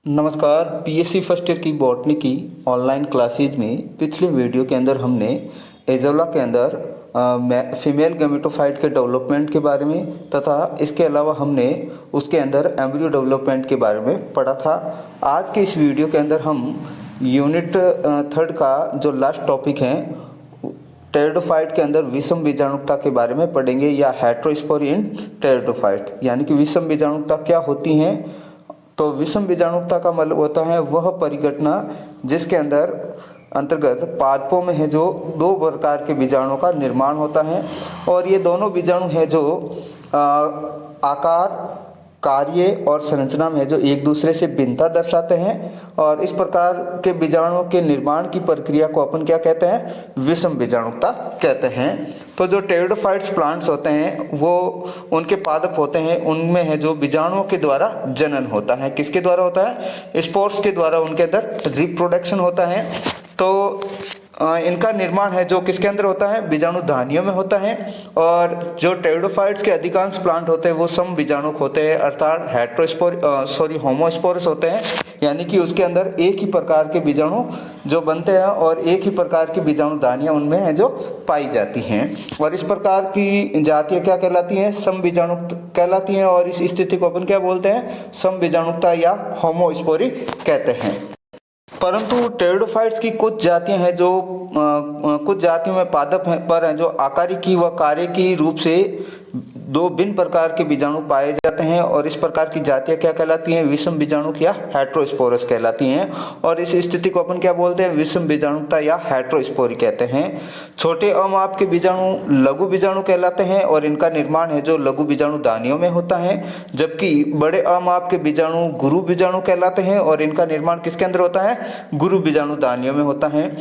नमस्कार। PSC first year की botany की ऑनलाइन क्लासेज में पिछले वीडियो के अंदर हमने एजोला के अंदर फीमेल गैमेटोफाइट के डेवलपमेंट के बारे में तथा इसके अलावा हमने उसके अंदर एम्ब्रियो डेवलपमेंट के बारे में पढ़ा था। आज के इस वीडियो के अंदर हम यूनिट थर्ड का जो लास्ट टॉपिक है टेरिडोफाइट के अंदर विषम बीजाणुता के बारे में पढ़ेंगे, या हेटेरोस्पोरी इन टेरिडोफाइट, यानी कि विषम बीजाणुता क्या होती हैं। तो विषम बीजाणुता का मतलब होता है वह परिघटना जिसके अंतर्गत पादपों में है जो दो प्रकार के बीजाणुओं का निर्माण होता है, और ये दोनों बीजाणु है जो आकार, कार्य और संरचना में है जो एक दूसरे से भिन्नता दर्शाते हैं, और इस प्रकार के बीजाणुओं के निर्माण की प्रक्रिया को अपन क्या कहते हैं, विषम बीजाणुता कहते हैं। तो जो टेरिडोफाइट्स प्लांट्स होते हैं वो उनके पादप होते हैं, उनमें है जो बीजाणुओं के द्वारा जनन होता है। किसके द्वारा होता है? स्पोर्स के द्वारा उनके अंदर रिप्रोडक्शन होता है। तो इनका निर्माण है जो किसके अंदर होता है, बीजाणु धानियों में होता है। और जो टेरिडोफाइट्स के अधिकांश प्लांट होते हैं वो सम बीजाणुक होते हैं, अर्थात होमोस्पोरस होते हैं, यानी कि उसके अंदर एक ही प्रकार के बीजाणु जो बनते हैं और एक ही प्रकार की बीजाणु धानियां उनमें है जो पाई जाती हैं। और इस प्रकार की जातियां क्या कहलाती हैं, सम बीजाणुक कहलाती हैं। और इस स्थिति को अपन क्या बोलते हैं, सम बीजाणुकता या होमोस्पोरी कहते हैं। परंतु टेरिडोफाइट्स की कुछ जातियां हैं जो कुछ जातियों में पादप हैं जो आकारिकी व कार्यकी रूप से दो भिन्न प्रकार के बीजाणु पाए जाते हैं, और इस प्रकार की जातियां क्या कहलाती हैं, विषम बीजाणुक या हेटेरोस्पोरस कहलाती हैं। और इस स्थिति को अपन क्या बोलते हैं, विषम बीजाणुता या हेटेरोस्पोरी कहते हैं। छोटे अमाप के बीजाणु लघु बीजाणु कहलाते हैं, और इनका निर्माण है जो लघु बीजाणु दानियों में होता है, जबकि बड़े अमाप के बीजाणु गुरु बीजाणु कहलाते हैं, और इनका निर्माण किसके अंदर होता है, गुरु बीजाणु दानियों में होता है।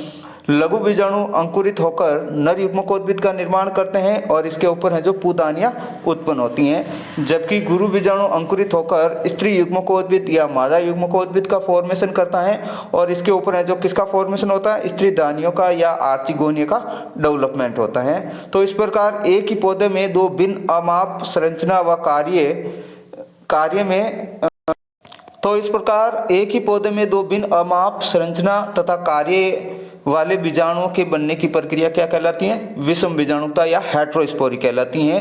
लघु बीजाणु अंकुरित होकर नर युग्मकोद्भिद का निर्माण करते हैं, और इसके ऊपर है जो पुदानियां उत्पन्न होती हैं, जबकि गुरु बीजाणु अंकुरित होकर स्त्री युग्मकोद्भिद या मादा युग्मकोद्भिद का फॉर्मेशन करता है, और इसके ऊपर है जो किसका फॉर्मेशन होता है, स्त्री दानियों का या आर्चिगोनिया का डेवलपमेंट होता है। तो इस प्रकार एक ही पौधे में दो भिन्न अमाप संरचना व कार्य में तो इस प्रकार एक ही पौधे में दो भिन्न अमाप संरचना तथा कार्य वाले बीजाणुओं के बनने की प्रक्रिया क्या कहलाती है, विषम बीजाणुता या हेटेरोस्पोरी कहलाती है।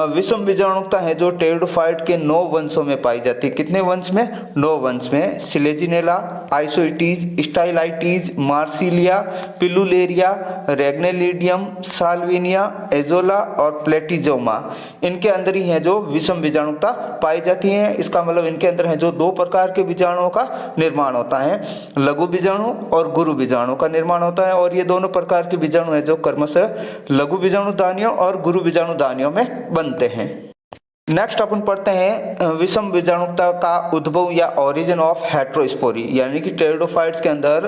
विषम बीजाणुता है जो टेरिडोफाइट के 9 वंशों में पाई जाती है। कितने वंश में? 9 वंश में। सिलेजिनेला, आइसोइटीज, स्टाइलाइटीज, मार्सिलिया, पिलुलेरिया, रेग्नेलिडियम, साल्विनिया, एजोला और प्लेटिजोमा, इनके अंदर ही है जो विषम बीजाणुता पाई जाती है। इसका मतलब इनके अंदर है जो दो प्रकार के बीजाणुओं का निर्माण होता है, लघु बीजाणु और गुरु बीजाणु का निर्माण होता है, और ये दोनों प्रकार के बीजाणु है जो क्रमशः लघु बीजाणु दानियों और गुरु बीजाणु दानियों में बनते हैं। नेक्स्ट अपन पढ़ते हैं विषम बीजाणुता का उद्भव या ओरिजिन ऑफ हेटेरोस्पोरी, यानी कि टेरिडोफाइट्स के अंदर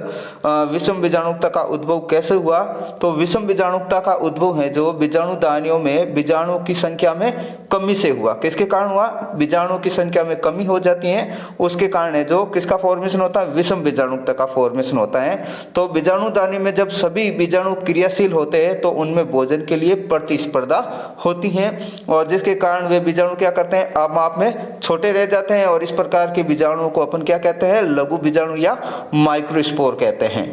विषम बीजाणुता का उद्भव कैसे हुआ। तो विषम बीजाणुता का उद्भव है जो बीजाणु दानियों में बीजाणुओं की संख्या में कमी से हुआ। किसके कारण हुआ? बीजाणुओं की संख्या में कमी हो जाती है, उसके कारण है जो किसका फॉर्मेशन होता है, विषम बीजाणुता का फॉर्मेशन होता है। तो बीजाणु दानी में जब सभी बीजाणु क्रियाशील होते हैं तो उनमें भोजन के लिए प्रतिस्पर्धा होती है, और जिसके कारण वे बीजाणु क्या करते हैं, अमाप में छोटे रह जाते हैं, और इस प्रकार के बीजाणुओं को अपन क्या कहते हैं, लघु बीजाणु या माइक्रोस्पोर कहते हैं।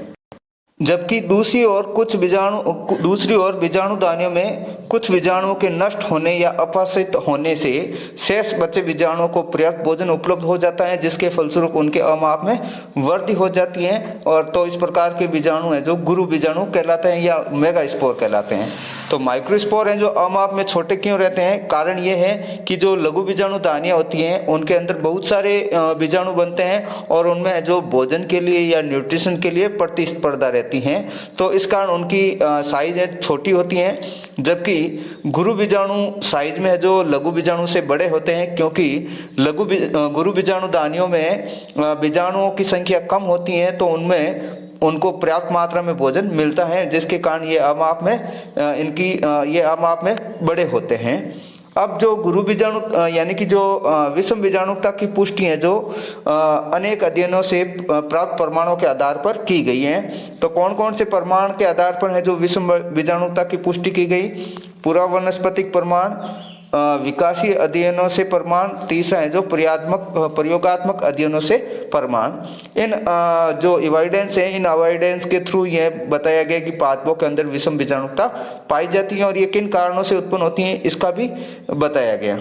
जबकि दूसरी ओर बीजाणु दानियों में कुछ बीजाणुओं के नष्ट होने या अपहसित होने से शेष बचे बीजाणुओं को पर्याप्त भोजन उपलब्ध हो जाता है, जिसके फलस्वरूप उनके अमाप में वृद्धि हो जाती है, और तो इस प्रकार के बीजाणु हैं जो गुरु बीजाणु कहलाते हैं या मेगास्पोर कहलाते हैं। तो माइक्रोस्पोर हैं जो अमाप में छोटे क्यों रहते हैं? कारण ये है कि जो लघु बीजाणु दानियां होती हैं उनके अंदर बहुत सारे बीजाणु बनते हैं, और उनमें जो भोजन के लिए या न्यूट्रिशन के लिए प्रतिस्पर्धा रहती हैं, तो इस कारण उनकी साइज छोटी होती हैं। जबकि गुरु बीजाणु साइज में है जो लघु बीजाणु से बड़े होते हैं, क्योंकि गुरु बीजाणु दानियों में बीजाणुओं की संख्या कम होती है, तो उनको पर्याप्त मात्रा में भोजन मिलता है, जिसके कारण ये अमाप में बड़े होते हैं। अब जो गुरु बीजाणु यानी कि जो विषम बीजाणुता की पुष्टि है जो अनेक अध्ययनों से प्राप्त प्रमाणों के आधार पर की गई है। तो कौन कौन से प्रमाण के आधार पर है जो विषम बीजाणुता की पुष्टि की गई? पूरा वनस्पतिक प्रमाण, विकासीय अध्ययनों से प्रमाण, तीसरा है जो प्रयोगात्मक अध्ययनों से प्रमाण। इन जो एविडेंस है, इन एविडेंस के थ्रू यह बताया गया कि पादपों के अंदर विषम बीजाणुता पाई जाती है और ये किन कारणों से उत्पन्न होती है इसका भी बताया गया।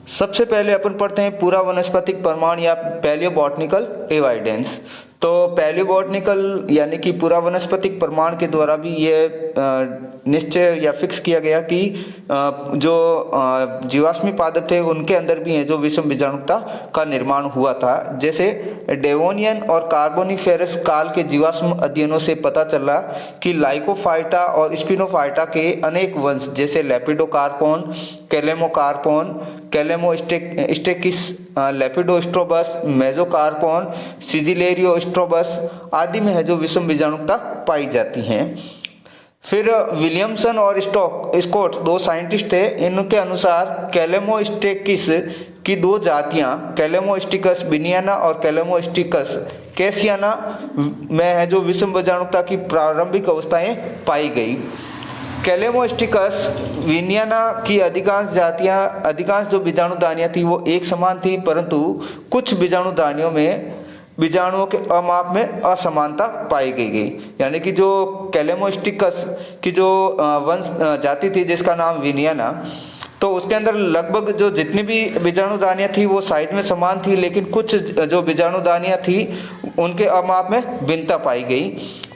सबसे पहले अपन पढ़ते हैं पूरा वनस्पतिक प्रमाण या पैलियोबॉटनिकल एविडेंस। तो पैलियोबॉटनिकल यानी कि पूरा वनस्पतिक प्रमाण के द्वारा भी ये निश्चय या फिक्स किया गया कि जो जीवाश्मी पादप थे उनके अंदर भी है जो विषम बीजाणुता का निर्माण हुआ था। जैसे डेवोनियन और कार्बोनिफेरस काल के जीवाश्म अध्ययनों से पता चला कि लाइकोफाइटा और स्पिनोफाइटा के अनेक वंश जैसे लेपिडोकार्पोन, कैलेमोकार्पोन, कैलेमोस्टेकिस, लेपिडोस्ट्रोबस, मेजोकार्पोन, सिजिलेरियोस्ट्रोबस आदि में है जो विषम बीजाणुता पाई जाती हैं। फिर विलियमसन और स्कॉट दो साइंटिस्ट थे। इनके अनुसार कैलेमोस्टेकिस की दो जातियां कैलेमोस्टिकस बिनियाना और कैलेमोस्टिकस कैसियाना में है जो विषम बीजाणुता की प्रारंभिक अवस्थाएं पाई गई। कैलेमोस्टिकस विनियाना की अधिकांश जो बीजाणुदानियां थी वो एक समान थी, परंतु कुछ बीजाणुदानियों में बीजाणुओं के अमाप में असमानता पाई गई। यानी कि जो कैलेमोस्टिकस की जो वंश जाति थी जिसका नाम विनियाना, तो उसके अंदर लगभग जो जितनी भी बीजाणुदानियां थी वो साइज में समान थी, लेकिन कुछ जो बीजाणुदानियां थी उनके अमाप में भिन्नता पाई गई।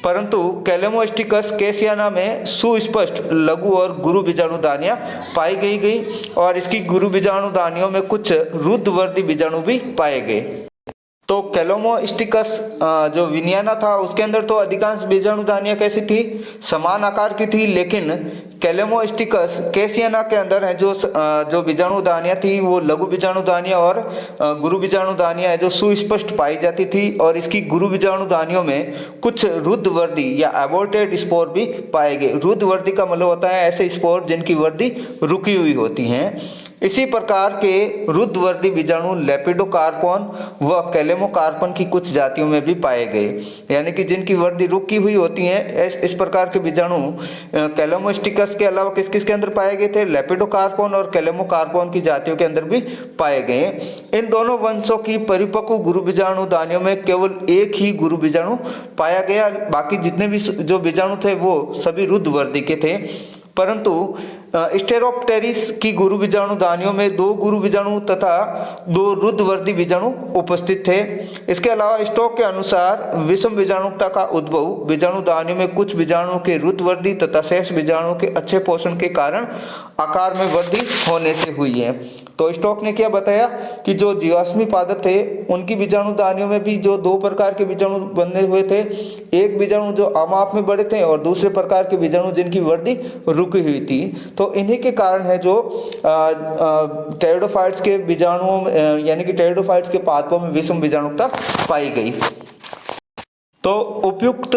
परंतु कैलेमोस्टिकस कैसियाना में सुस्पष्ट लघु और गुरु बीजाणुदानियां पाई गई और इसकी गुरु बीजाणुदानियों में कुछ रुद्धवर्ती बीजाणु भी पाए गए। तो कैलेमोस्टिकस जो विनियाना था उसके अंदर तो अधिकांश बीजाणुदानियां कैसी थी, समान आकार की थी, लेकिन कैलेमोस्टिकस कैसियाना के अंदर है जो बीजाणुदानियां थी वो लघु बीजाणुदानियां और गुरु बीजाणुदानियां है जो सुस्पष्ट पाई जाती थी और इसकी गुरु बीजाणुदानियों में कुछ रुद्धवर्ती या एबॉर्टेड स्पोर भी पाए गए। रुद्धवर्ती का मतलब होता है ऐसे स्पोर जिनकी वृद्धि रुकी हुई होती हैं। इसी प्रकार के रुद्धवर्ती बीजाणु लेपिडोकार्पोन व कैलेमोकार्पन की कुछ जातियों में भी पाए गए, यानी कि जिनकी वृद्धि रुकी हुई होती है। इस प्रकार के बीजाणु कैलेमोस्टिकस के अलावा किस किस के अंदर पाए गए थे, लेपिडोकार्पोन और कैलेमोकार्पोन की जातियों के अंदर भी पाए गए। इन दोनों वंशों की परिपक्व गुरु बीजाणुदानियों में केवल एक ही गुरु बीजाणु पाया गया, बाकी जितने भी जो बीजाणु थे वो सभी रुद्धवर्ती के थे। परंतु स्टेरोप्टेरिस की गुरु बीजाणुदानियों में 2 गुरु बीजाणु तथा 2 रुद्धवर्ती बीजाणु उपस्थित थे। इसके अलावा स्टोक के अनुसार विषम बीजाणुता का उद्भव बीजाणुदानियों में कुछ बीजाणुओं के रुद्धवर्ती तथा शेष बीजाणुओं के अच्छे पोषण के कारण आकार में वृद्धि होने से हुई है। तो स्टोक ने क्या बताया कि जो जीवाश्मी पादप थे उनकी बीजाणुदानियों में भी जो 2 प्रकार के बीजाणु बने हुए थे, एक बीजाणु जो आमाप में बड़े थे और दूसरे प्रकार के बीजाणु जिनकी वृद्धि रुकी हुई थी। तो इन्हीं के कारण है जो टेरिडोफाइट्स के बीजाणुओं यानी कि टेरिडोफाइट्स के पादपों में विषम बीजाणुता पाई गई। तो उपयुक्त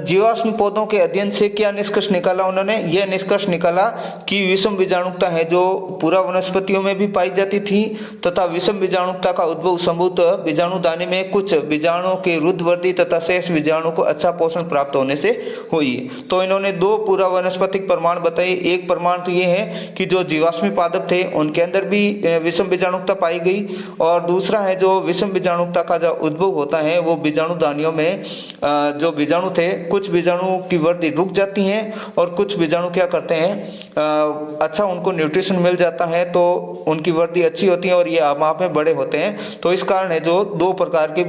जीवाश्म पौधों के अध्ययन से क्या निष्कर्ष निकाला उन्होंने, यह निष्कर्ष निकाला कि विषम बीजाणुता है जो पूरा वनस्पतियों में भी पाई जाती थी तथा विषम बीजाणुता का उद्भव संभवतः बीजाणुदानी में कुछ बीजाणुओं के रुद्धवर्ती तथा शेष बीजाणु को अच्छा पोषण प्राप्त होने से हुई। तो इन्होंने 2 पूरा वनस्पतिक प्रमाण बताए। एक प्रमाण तो ये है कि जो जीवाश्मी पादप थे उनके अंदर भी विषम बीजाणुता पाई गई, और दूसरा है जो विषम बीजाणुता का जो उद्भव होता है वो बीजाणुदानियों में जो बीजाणु थे, कुछ बीजाणु की वृद्धि रुक जाती हैं और कुछ बीजाणु क्या करते हैं, अच्छा उनको न्यूट्रिशन मिल जाता है तो उनकी वृद्धि अच्छी होती है और ये आमाप में बड़े होते हैं। तो इस कारण है जो 2 प्रकार के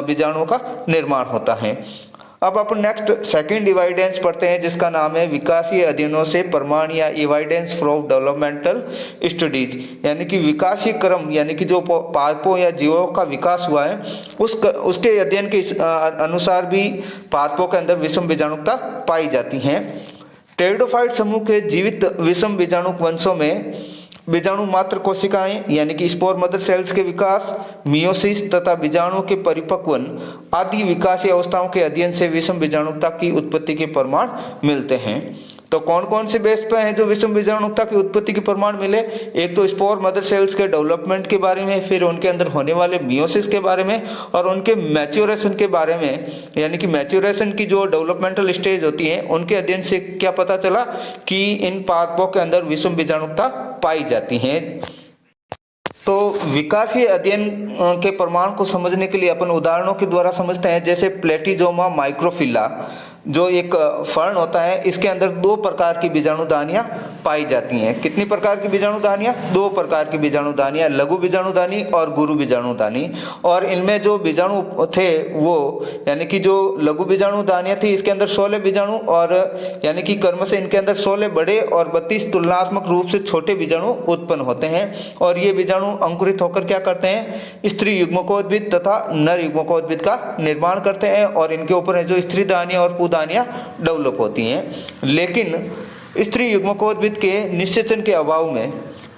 बीजाणुओं का निर्माण होता है। अब अपन नेक्स्ट सेकंड एविडेंस पढ़ते हैं जिसका नाम है विकासीय अध्ययनों से प्रमाण या एविडेंस फ्रॉम डेवलपमेंटल स्टडीज, यानी कि विकासीय क्रम यानी कि जो पादपों या जीवों का विकास हुआ है उसके अध्ययन के अनुसार भी पादपों के अंदर विषम बीजाणुता पाई जाती हैं। टेरिडोफाइट समूह के जीवित विषम बीजाणु वंशों में बीजाणु मात्र कोशिकाएं यानी कि स्पोर मदर सेल्स के विकास, मियोसिस तथा बीजाणुओं के परिपक्वन आदि विकासीय अवस्थाओं के अध्ययन से विषम बीजाणुता की उत्पत्ति के प्रमाण मिलते हैं। तो कौन कौन से बेस पे हैं जो विषम बीजाणुता की उत्पत्ति के प्रमाण मिले? एक तो स्पोर मदर सेल्स के डेवलपमेंट के बारे में, फिर उनके अंदर होने वाले मियोसिस के बारे में, और उनके मैच्योरेशन के बारे में, यानी कि मैच्योरेशन की जो डेवलपमेंटल स्टेज होती है उनके अध्ययन से क्या पता चला कि इन पादपों के अंदर विषम बीजाणुता पाई जाती है। तो विकासीय अध्ययन के प्रमाण को समझने के लिए अपन उदाहरणों के द्वारा समझते हैं। जैसे प्लेटिजोमा माइक्रोफिला जो एक फर्न होता है, इसके अंदर 2 प्रकार की बीजाणुदानियां पाई जाती हैं। कितनी प्रकार की बीजाणुदानियां? 2 प्रकार की बीजाणुदानियां, लघु बीजाणुदानी और गुरु बीजाणुदानी। और इनमें जो बीजाणु थे वो यानी कि जो लघु बीजाणुदानियां थी इसके अंदर 16 बीजाणु, और यानी कि कर्म से इनके अंदर 16 बड़े और 32 तुलनात्मक रूप से छोटे बीजाणु उत्पन्न होते हैं। और ये बीजाणु अंकुरित होकर क्या करते हैं? स्त्री युग्मकोद्भिद तथा नर युग्मकोद्भिद का निर्माण करते हैं, और इनके ऊपर जो स्त्री दानियां और दानियां डेवलप होती हैं। लेकिन स्त्री युग्मकोद्भिद के निषेचन के अभाव में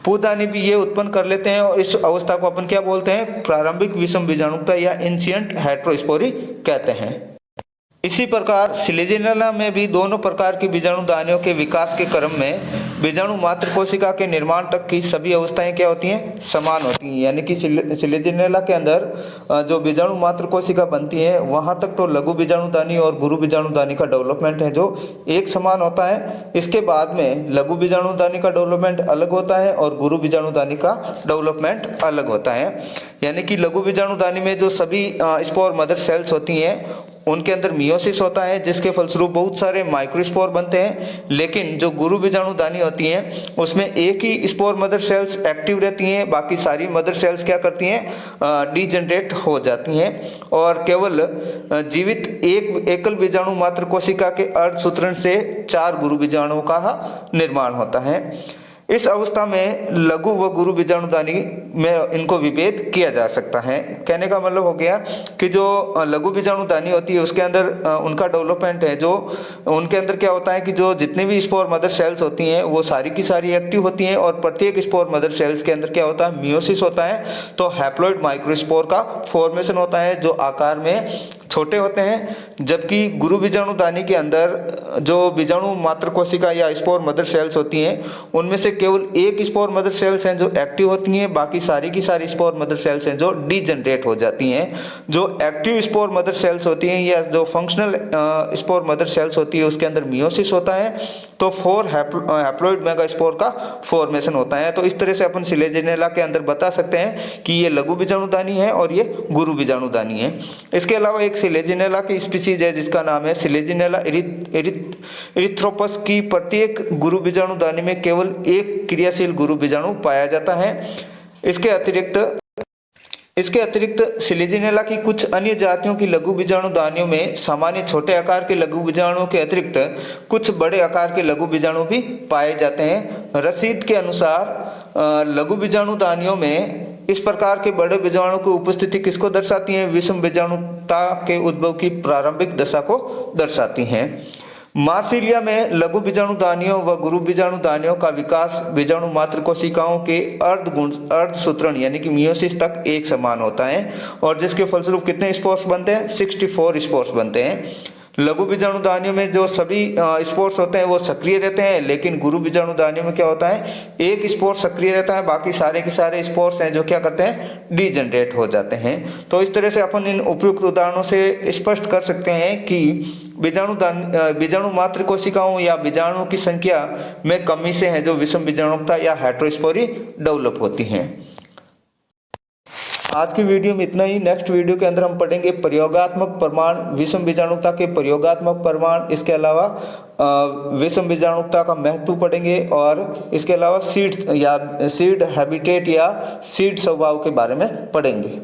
पुदानी भी ये उत्पन्न कर लेते हैं, और इस अवस्था को अपन क्या बोलते हैं? प्रारंभिक विषम बीजाणुता या इनिशिएंट हेटेरोस्पोरी कहते हैं। इसी प्रकार सिलेजिनेला में भी दोनों प्रकार की बीजाणुदानियों के विकास के क्रम में बीजाणु मात्र कोशिका के निर्माण तक की सभी अवस्थाएं क्या होती हैं? समान होती हैं। यानी कि सिलेजिनेला के अंदर जो बीजाणु मात्र कोशिका बनती है वहां तक तो लघु बीजाणुदानी और गुरु बीजाणुदानी का डेवलपमेंट है जो एक समान होता है। इसके बाद में लघु बीजाणुदानी का डेवलपमेंट अलग होता है और गुरु बीजाणुदानी का डेवलपमेंट अलग होता है। यानी कि लघु बीजाणुदानी में जो सभी स्पोर मदर सेल्स होती हैं उनके अंदर मियोसिस होता है, जिसके फलस्वरूप बहुत सारे माइक्रोस्पोर बनते हैं। लेकिन जो गुरु बीजाणुदानी होती हैं उसमें एक ही स्पोर मदर सेल्स एक्टिव रहती हैं, बाकी सारी मदर सेल्स क्या करती हैं? डीजनरेट हो जाती हैं, और केवल जीवित एक एकल बीजाणु मात्र कोशिका के अर्धसूत्रण से 4 गुरु बीजाणुओं का निर्माण होता है। इस अवस्था में लघु व गुरु बीजाणुदानी में इनको विभेद किया जा सकता है। कहने का मतलब हो गया कि जो लघु बीजाणुदानी होती है उसके अंदर उनका डेवलपमेंट है, जो उनके अंदर क्या होता है कि जो जितनी भी स्पोर मदर सेल्स होती हैं वो सारी की सारी एक्टिव होती हैं, और प्रत्येक स्पोर मदर सेल्स के अंदर क्या होता है? मियोसिस होता है। तो हैप्लॉइड माइक्रोस्पोर का फॉर्मेशन होता है जो आकार में छोटे होते हैं, जबकि गुरु बीजाणुदानी के अंदर जो बीजाणु मात्र कोशिका या स्पोर मदर सेल्स होती हैं उनमें से केवल एक स्पोर मदर सेल्स हैं जो एक्टिव होती हैं, बाकी सारी की सारी स्पोर मदर सेल्स हैं जो डीजनरेट हो जाती हैं। जो एक्टिव स्पोर मदर सेल्स होती हैं या जो फंक्शनल स्पोर मदर सेल्स होती है उसके अंदर मियोसिस होता है, तो 4 हैप्लॉइड मेगास्पोर का फॉर्मेशन होता है। तो इस तरह से अपन सिलेजिनेला के अंदर बता सकते हैं कि ये लघु बीजाणुदानी है और ये गुरु बीजाणुदानी है। इसके अलावा एक सिलेजिनेला की स्पीसीज है जिसका नाम है सिलेजिनेला एरिथ्रोपस की प्रत्येक गुरु बीजाणुदानी में केवल एक क्रियाशील गुरु बीजाणु पाया जाता है। इसके अतिरिक्त सिलेजिनेला की कुछ अन्य जातियों की लघु बीजाणुदानियों में सामान्य छोटे आकार के लघु बीजाणुओं के अतिरिक्त कुछ बड़े आकार के लघु बीजाणु भी पाए जाते हैं। रसीद के अनुसार लघु बीजाणुदानियों में इस प्रकार के बड़े बीजाणु की उपस्थिति किसको दर्शाती है? विषम बीजाणुता के उद्भव की प्रारंभिक दशा को दर्शाती हैं। मार्सिलिया में लघु बीजाणुदानियों व गुरु बीजाणुदानियों का विकास बीजाणु मात्र कोशिकाओं के अर्धसूत्रण यानी कि मियोसिस तक एक समान होता है, और जिसके फलस्वरूप कितने स्पोर्स बनते हैं? 64 स्पोर्स बनते हैं। लघु बीजाणुदानियों में जो सभी स्पोर्स होते हैं वो सक्रिय रहते हैं, लेकिन गुरु बीजाणुदानियों में क्या होता है? एक स्पोर सक्रिय रहता है, बाकी सारे के सारे स्पोर्स हैं जो क्या करते हैं? डीजनरेट हो जाते हैं। तो इस तरह से अपन इन उपयुक्त उदाहरणों से स्पष्ट कर सकते हैं कि बीजाणु मात्र कोशिकाओं या बीजाणुओं की संख्या में कमी से है जो विषम बीजाणुता या हेटेरोस्पोरी डेवलप होती हैं। आज की वीडियो में इतना ही। नेक्स्ट वीडियो के अंदर हम पढ़ेंगे प्रयोगात्मक प्रमाण, विषम बीजाणुता के प्रयोगात्मक प्रमाण, इसके अलावा विषम बीजाणुता का महत्व पढ़ेंगे, और इसके अलावा सीड हैबिटेट या सीड स्वभाव के बारे में पढ़ेंगे।